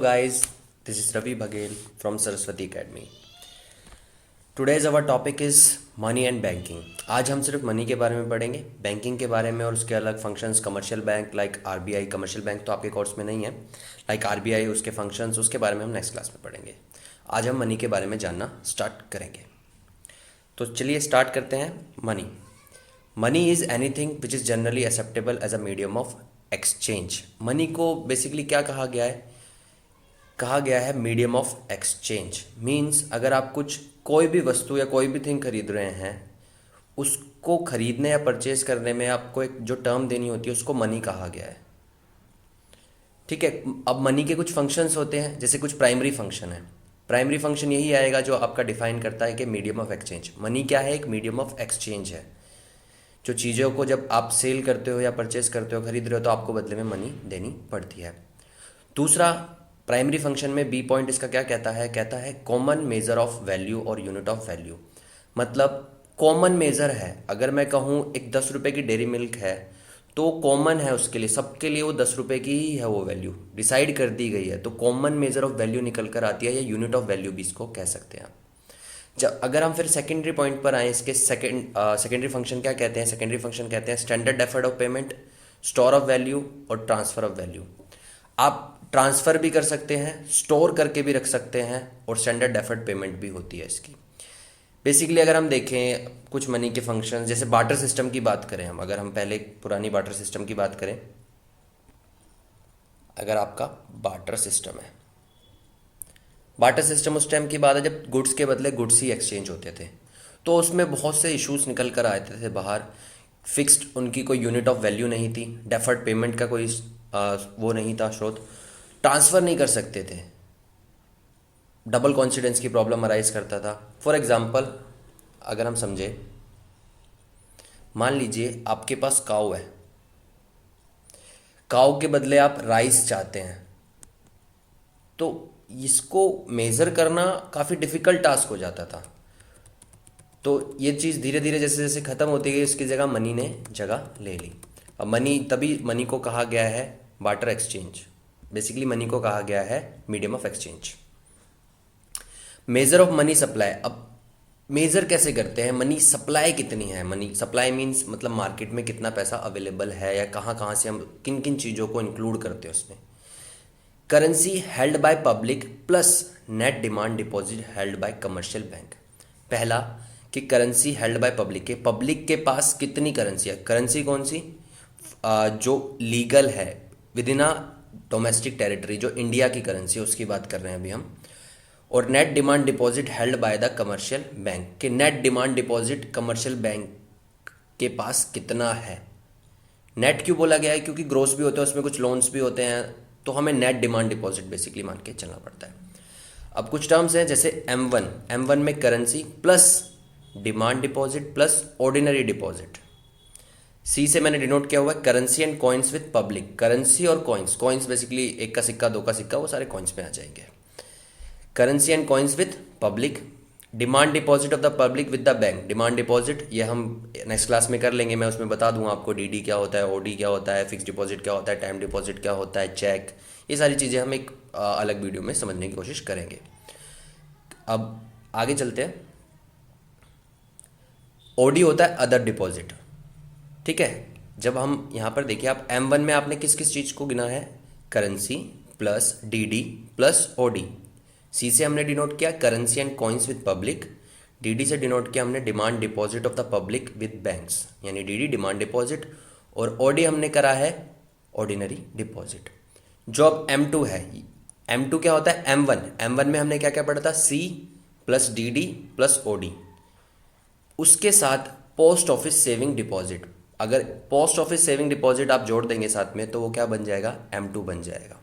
guys, this is Ravi Baghel from Saraswati Academy. Today's our topic is money and banking. आज हम सिर्फ money के बारे में पढ़ेंगे, बैंकिंग के बारे में और उसके अलग functions, commercial bank like RBI, commercial bank तो आपके कोर्स में नहीं है, लाइक आरबीआई उसके फंक्शंस, उसके बारे में हम नेक्स्ट क्लास में पढ़ेंगे. आज हम मनी के बारे में जानना स्टार्ट करेंगे. तो चलिए स्टार्ट करते हैं. Money. Money is anything which is generally acceptable as a medium of exchange. Money को बेसिकली क्या कहा गया है मीडियम ऑफ एक्सचेंज. मीन्स अगर आप कोई भी वस्तु या कोई भी थिंग खरीद रहे हैं, उसको खरीदने या परचेज करने में आपको एक जो टर्म देनी होती है उसको मनी कहा गया है. ठीक है. अब मनी के कुछ फंक्शंस होते हैं, जैसे कुछ प्राइमरी फंक्शन है. प्राइमरी फंक्शन यही आएगा जो आपका डिफाइन करता है कि मीडियम ऑफ एक्सचेंज. मनी क्या है? एक मीडियम ऑफ एक्सचेंज है. जो चीज़ों को जब आप सेल करते हो या परचेज करते हो, खरीद रहे हो, तो आपको बदले में मनी देनी पड़ती है. दूसरा प्राइमरी फंक्शन में बी पॉइंट इसका क्या कहता है कॉमन मेजर ऑफ वैल्यू और यूनिट ऑफ वैल्यू. मतलब कॉमन मेजर है. अगर मैं कहूँ एक 10 रुपये की डेयरी मिल्क है तो कॉमन है, उसके लिए सबके लिए वो 10 रुपये की ही है, वो वैल्यू डिसाइड कर दी गई है. तो कॉमन मेजर ऑफ वैल्यू निकल कर आती है, या यूनिट ऑफ वैल्यू भी इसको कह सकते हैं. जब अगर हम फिर सेकेंडरी पॉइंट पर आए, इसके सेकेंडरी फंक्शन क्या कहते हैं? सेकेंडरी फंक्शन कहते हैं standard deferred of payment, store of value और ट्रांसफर ऑफ वैल्यू. आप ट्रांसफ़र भी कर सकते हैं, स्टोर करके भी रख सकते हैं, और स्टैंडर्ड डेफर्ड पेमेंट भी होती है इसकी. बेसिकली अगर हम देखें कुछ मनी के फंक्शन, जैसे बार्टर सिस्टम की बात करें हम, अगर हम पहले पुरानी बार्टर सिस्टम की बात करें, अगर आपका बार्टर सिस्टम है, बार्टर सिस्टम उस टाइम की बात है जब गुड्स के बदले गुड्स ही एक्सचेंज होते थे. तो उसमें बहुत से इश्यूज निकल कर आते थे बाहर. फिक्स्ड उनकी कोई यूनिट ऑफ वैल्यू नहीं थी, डेफर्ड पेमेंट का कोई वो नहीं था स्रोत, ट्रांसफ़र नहीं कर सकते थे, डबल कॉन्सिडेंस की प्रॉब्लम अराइज करता था. फॉर एग्जांपल अगर हम समझे, मान लीजिए आपके पास काऊ है, काऊ के बदले आप राइस चाहते हैं, तो इसको मेज़र करना काफ़ी डिफ़िकल्ट टास्क हो जाता था. तो ये चीज़ धीरे धीरे जैसे जैसे ख़त्म होती गई, इसकी जगह मनी ने जगह ले ली. अब तभी मनी को कहा गया है बार्टर एक्सचेंज. बेसिकली मनी को कहा गया है medium of exchange. Measure of money supply. अब मेजर कैसे करते हैं? मनी सप्लाई कितनी है? मनी सप्लाई मीन्स मतलब मार्केट में कितना पैसा अवेलेबल है, या कहाँ कहाँ से हम किन किन चीज़ों को इंक्लूड करते हैं उसमें. Currency held by public plus net demand deposit held bye commercial bank. पहला कि करेंसी हेल्ड बाय पब्लिक के पास कितनी करेंसी है. करेंसी कौन सी? जो लीगल है within a domestic territory, जो इंडिया की करेंसी है उसकी बात कर रहे हैं अभी हम. और net demand deposit held by the commercial bank, के net demand deposit commercial bank के पास कितना है. नेट क्यों बोला गया है? क्योंकि ग्रोस भी होते हैं उसमें, कुछ लोन्स भी होते हैं, तो हमें नेट डिमांड डिपॉजिट बेसिकली मान के चलना पड़ता है. अब कुछ टर्म्स हैं जैसे M1 में currency plus demand deposit plus ordinary deposit. C से मैंने डिनोट किया हुआ है currency and coins with public. Currency और कॉइन्स बेसिकली एक का सिक्का, दो का सिक्का, वो सारे कॉइन्स में आ जाएंगे. Currency and coins with public. Demand deposit of the public with the bank. Demand deposit ये हम नेक्स्ट क्लास में कर लेंगे, मैं उसमें बता दूंगा आपको डीडी क्या होता है, ओडी क्या होता है, फिक्स डिपॉजिट क्या होता है, टाइम डिपॉजिट क्या होता है, चेक. ये सारी चीज़ें हम एक अलग वीडियो में समझने की कोशिश करेंगे. अब आगे चलते हैं. ओडी होता है अदर डिपॉजिट. ठीक है. जब हम यहाँ पर देखिए, आप M1 में आपने किस किस चीज़ को गिना है? Currency plus DD plus OD. C से हमने डिनोट किया currency and coins with public. DD से डिनोट किया हमने demand deposit of the public with banks, यानी डीडी डिमांड डिपॉजिट. और ओडी हमने करा है ऑर्डिनरी डिपॉजिट. जो अब M2 है, M2 क्या होता है? M1 में हमने क्या क्या पढ़ा था? C plus DD plus OD. उसके साथ पोस्ट ऑफिस सेविंग डिपॉजिट. अगर पोस्ट ऑफिस सेविंग डिपॉजिट आप जोड़ देंगे साथ में, तो वो क्या बन जाएगा? M2 बन जाएगा.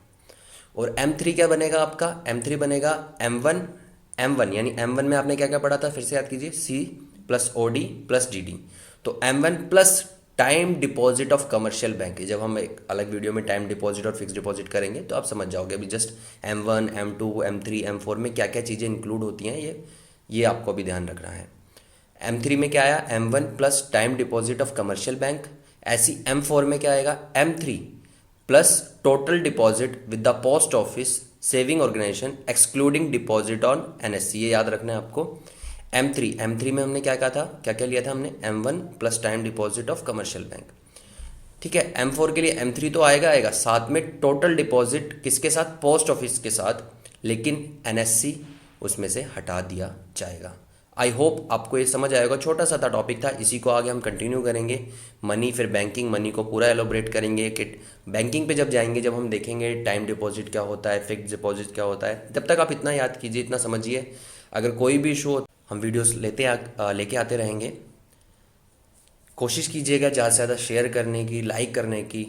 और M3 क्या बनेगा आपका? M3 बनेगा M1 यानी M1 में आपने क्या क्या पढ़ा था? फिर से याद कीजिए, C plus OD plus DD. तो M1 plus time deposit of commercial bank. जब हम एक अलग वीडियो में टाइम डिपॉजिट और फिक्स डिपॉजिट करेंगे तो आप समझ जाओगे. अभी just M1, M2, M3, M4 में क्या क्या चीज़ें इंक्लूड होती हैं, ये आपको अभी ध्यान रखना है. M3 में क्या आया? M1 plus time deposit of commercial bank. ऐसी M4 में क्या आएगा? M3 plus total deposit with the post office saving organisation excluding deposit on NSC, ये याद रखना है आपको। M3 में हमने क्या कहा था, क्या क्या लिया था हमने, M1 plus time deposit of commercial bank. ठीक है, M4 के लिए M3 तो आएगा, साथ में टोटल डिपॉजिट किसके साथ, पोस्ट ऑफिस के साथ, लेकिन NSC उसमें से हटा दिया जाएगा। आई होप आपको ये समझ आएगा, छोटा सा था टॉपिक था, इसी को आगे हम कंटिन्यू करेंगे। मनी, फिर बैंकिंग, मनी को पूरा एलोबरेट करेंगे कि बैंकिंग पे जब जाएंगे, जब हम देखेंगे टाइम डिपॉजिट क्या होता है, फिक्स डिपॉजिट क्या होता है। जब तक आप इतना याद कीजिए, इतना समझिए, अगर कोई भी इशू हो हम वीडियोस लेके आते रहेंगे। कोशिश कीजिएगा ज़्यादा से ज़्यादा शेयर करने की, लाइक करने की।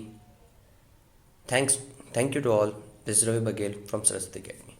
Thank you to all. This is Ravi Baghel from Saraswati academy.